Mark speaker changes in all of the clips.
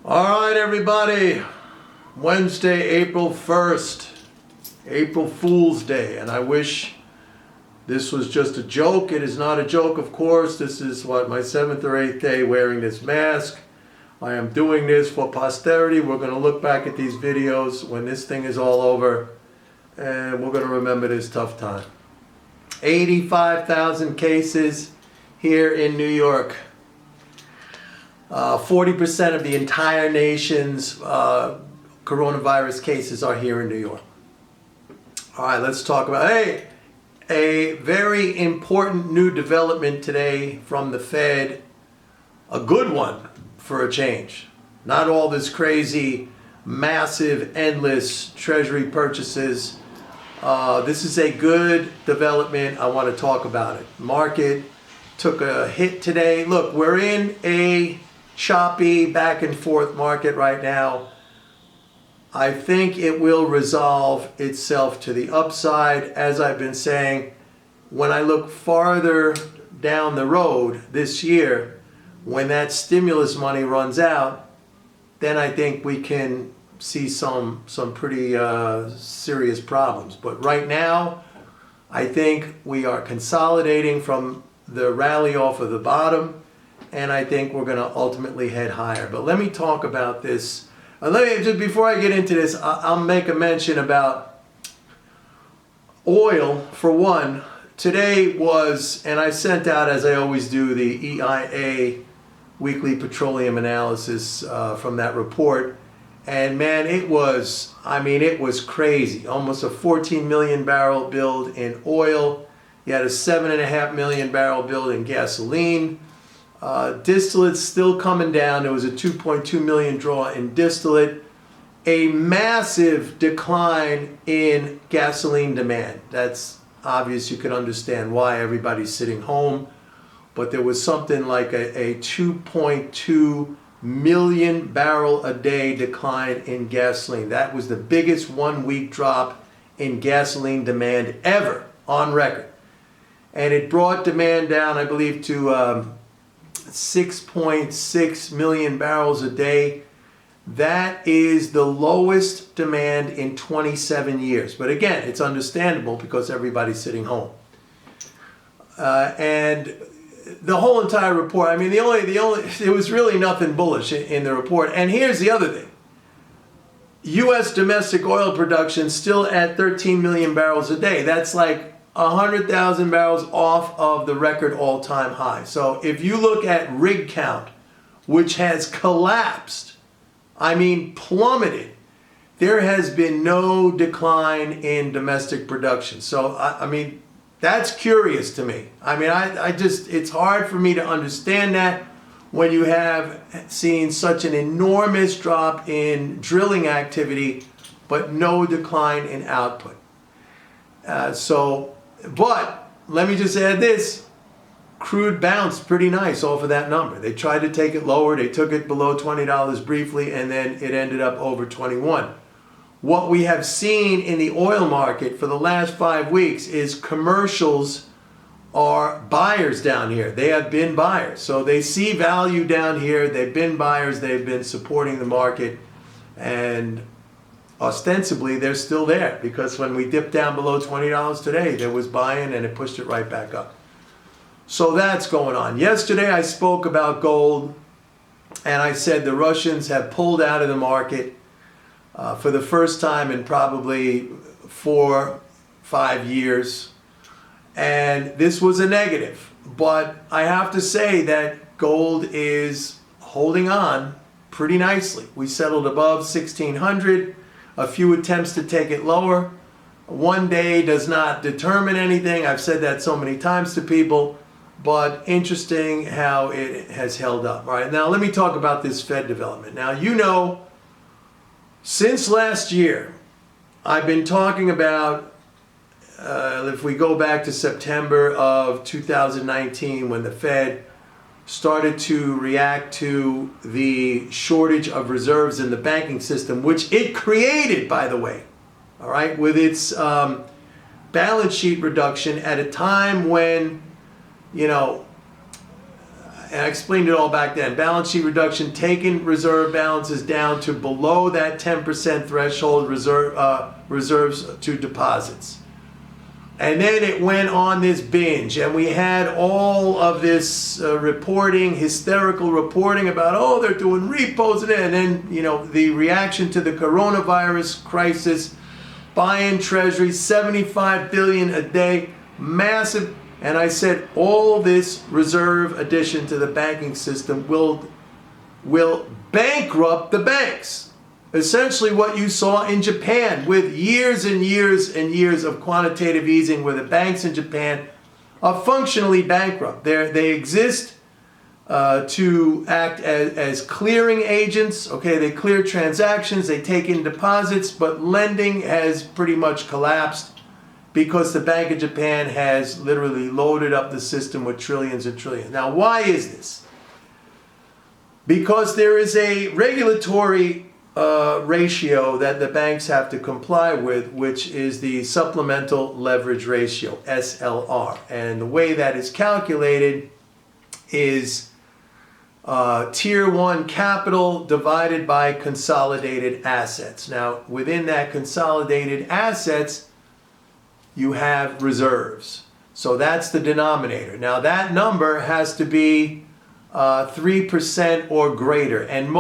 Speaker 1: All right, everybody. Wednesday, April 1st, April Fool's Day. And I wish this was just a joke. It is not a joke, of course. This is my 7th or 8th day wearing this mask. I am doing this for posterity. We're going to look back at these videos when this thing is all over, and we're going to remember this tough time. 85,000 cases here in New York. 40% of the entire nation's coronavirus cases are here in New York. All right, let's talk about, a very important new development today from the Fed. A good one for a change. Not all this crazy, massive, endless Treasury purchases. This is a good development. I want to talk about it. Market took a hit today. Look, we're in a choppy back and forth market right now. I think it will resolve itself to the upside. As I've been saying, when I look farther down the road this year, when that stimulus money runs out, then I think we can see some pretty serious problems. But right now, I think we are consolidating from the rally off of the bottom, and I think we're going to ultimately head higher. But let me talk about this. Just before I get into this, I'll make a mention about oil. For one, today was, and I sent out, as I always do, the EIA weekly petroleum analysis from that report. And man, it was crazy. Almost a 14 million barrel build in oil. You had a 7.5 million barrel build in gasoline. Distillate's still coming down. There was a 2.2 million draw in distillate. A massive decline in gasoline demand. That's obvious. You can understand why everybody's sitting home. But there was something like a 2.2 million barrel a day decline in gasoline. That was the biggest 1 week drop in gasoline demand ever on record. And it brought demand down, I believe, to 6.6 million barrels a day. That is the lowest demand in 27 years. But again, it's understandable because everybody's sitting home. And the whole entire report, it was really nothing bullish in the report. And here's the other thing. U.S. domestic oil production still at 13 million barrels a day. That's like 100,000 barrels off of the record all-time high. So if you look at rig count, which has collapsed, plummeted, there has been no decline in domestic production. So, that's curious to me. It's hard for me to understand that when you have seen such an enormous drop in drilling activity, but no decline in output. But let me just add this. Crude bounced pretty nice off of that number. They tried to take it lower. They took it below $20 briefly, and then it ended up over 21. What we have seen in the oil market for the last 5 weeks is commercials are buyers down here. They have been buyers. So they see value down here. They've been buyers. They've been supporting the market. And ostensibly, they're still there, because when we dipped down below $20 today, there was buying and it pushed it right back up. So that's going on. Yesterday, I spoke about gold, and I said the Russians have pulled out of the market for the first time in probably 4-5 years. And this was a negative. But I have to say that gold is holding on pretty nicely. We settled above 1,600. A few attempts to take it lower. One day does not determine anything. I've said that so many times to people, but interesting how it has held up. All right, now let me talk about this Fed development. Now, since last year, I've been talking about, if we go back to September of 2019, when the Fed started to react to the shortage of reserves in the banking system, which it created, by the way, all right, with its balance sheet reduction at a time when, and I explained it all back then, balance sheet reduction, taking reserve balances down to below that 10% threshold, reserves to deposits. And then it went on this binge, and we had all of this reporting, hysterical reporting about, oh, they're doing repos, and then, you know, the reaction to the coronavirus crisis, buying treasuries, 75 billion a day, massive. And I said, all this reserve addition to the banking system will bankrupt the banks. Essentially what you saw in Japan with years and years and years of quantitative easing, where the banks in Japan are functionally bankrupt. They exist to act as clearing agents. Okay, they clear transactions, they take in deposits, but lending has pretty much collapsed because the Bank of Japan has literally loaded up the system with trillions and trillions. Now, why is this? Because there is a regulatory ratio that the banks have to comply with, which is the supplemental leverage ratio, SLR. And the way that is calculated is Tier 1 capital divided by consolidated assets. Now, within that consolidated assets, you have reserves. So that's the denominator. Now, that number has to be 3% or greater, and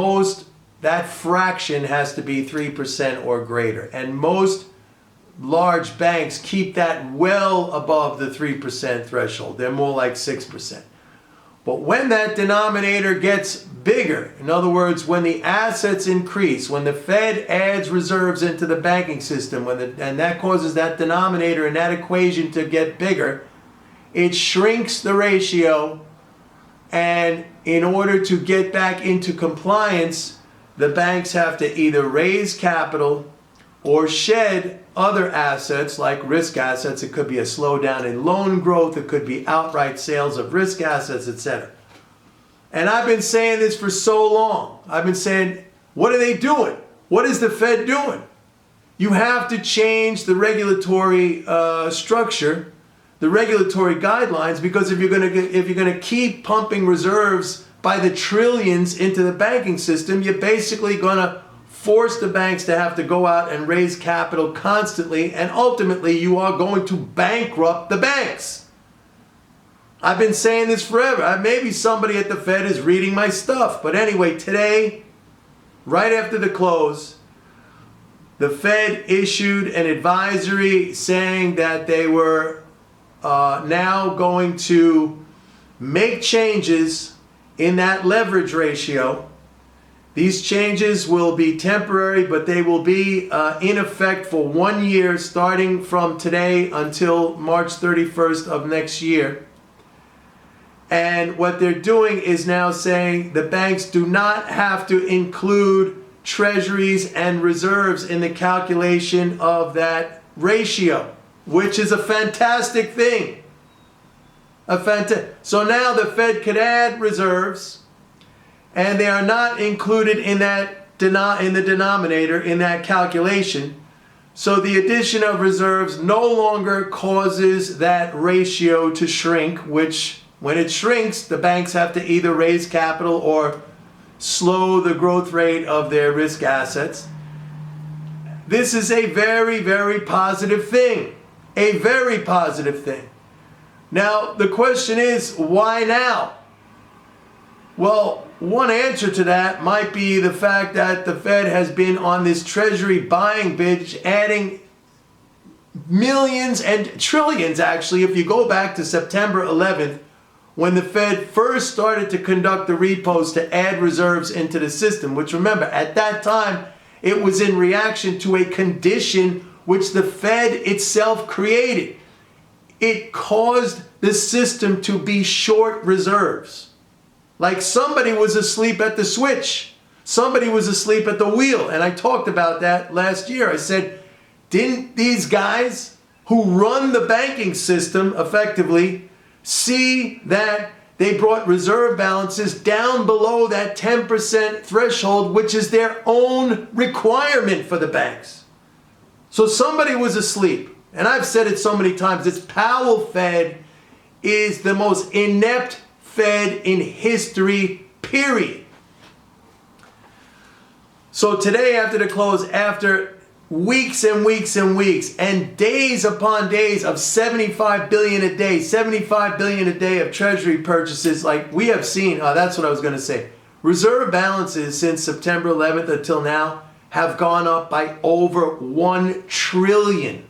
Speaker 1: that fraction has to be 3% or greater. And most large banks keep that well above the 3% threshold. They're more like 6%. But when that denominator gets bigger, in other words, when the assets increase, when the Fed adds reserves into the banking system, and that causes that denominator in that equation to get bigger, it shrinks the ratio. And in order to get back into compliance, the banks have to either raise capital or shed other assets like risk assets. It could be a slowdown in loan growth. It could be outright sales of risk assets, etc. And I've been saying this for so long. I've been saying, what are they doing? What is the Fed doing? You have to change the regulatory structure, the regulatory guidelines, because if you're going to keep pumping reserves by the trillions into the banking system, you're basically going to force the banks to have to go out and raise capital constantly, and ultimately you are going to bankrupt the banks. I've been saying this forever. Maybe somebody at the Fed is reading my stuff. But anyway, today, right after the close, the Fed issued an advisory saying that they were now going to make changes in that leverage ratio. These changes will be temporary, but they will be in effect for 1 year, starting from today until March 31st of next year. And what they're doing is now saying the banks do not have to include treasuries and reserves in the calculation of that ratio, which is a fantastic thing. So now the Fed could add reserves, and they are not included in the denominator in that calculation. So the addition of reserves no longer causes that ratio to shrink, which when it shrinks, the banks have to either raise capital or slow the growth rate of their risk assets. This is a very, very positive thing. A very positive thing. Now, the question is, why now? Well, one answer to that might be the fact that the Fed has been on this treasury buying binge, adding millions and trillions, actually, if you go back to September 11th, when the Fed first started to conduct the repos to add reserves into the system, which, remember, at that time, it was in reaction to a condition which the Fed itself created. It caused the system to be short reserves. Like somebody was asleep at the switch. Somebody was asleep at the wheel. And I talked about that last year. I said, didn't these guys who run the banking system effectively see that they brought reserve balances down below that 10% threshold, which is their own requirement for the banks? So somebody was asleep. And I've said it so many times, this Powell Fed is the most inept Fed in history, period. So today after the close, after weeks and weeks and weeks and days upon days of 75 billion a day, 75 billion a day of treasury purchases like we have seen, that's what I was going to say. Reserve balances since September 11th until now have gone up by over 1 trillion.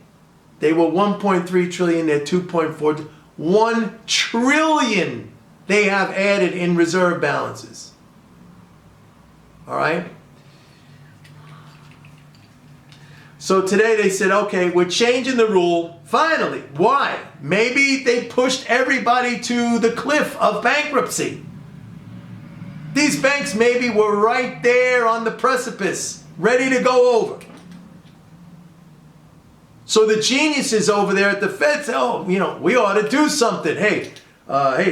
Speaker 1: They were 1.3 trillion, they're 2.4. 1 trillion they have added in reserve balances. All right? So today they said, okay, we're changing the rule. Finally. Why? Maybe they pushed everybody to the cliff of bankruptcy. These banks maybe were right there on the precipice, ready to go over. So the geniuses over there at the Fed say, oh, we ought to do something. Hey,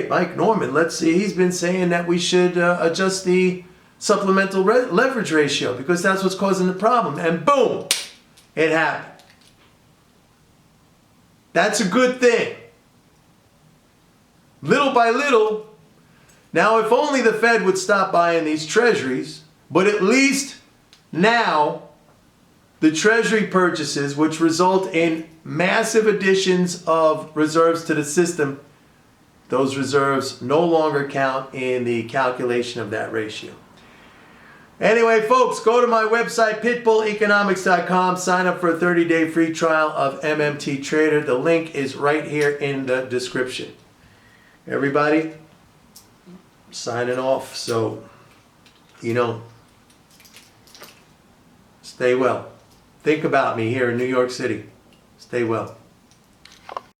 Speaker 1: Mike Norman, let's see. He's been saying that we should adjust the supplemental leverage ratio because that's what's causing the problem. And boom, it happened. That's a good thing. Little by little. Now, if only the Fed would stop buying these treasuries, but at least now the treasury purchases, which result in massive additions of reserves to the system, those reserves no longer count in the calculation of that ratio. Anyway, folks, go to my website, pitbulleconomics.com. Sign up for a 30-day free trial of MMT Trader. The link is right here in the description. Everybody, signing off. So, stay well. Think about me here in New York City. Stay well.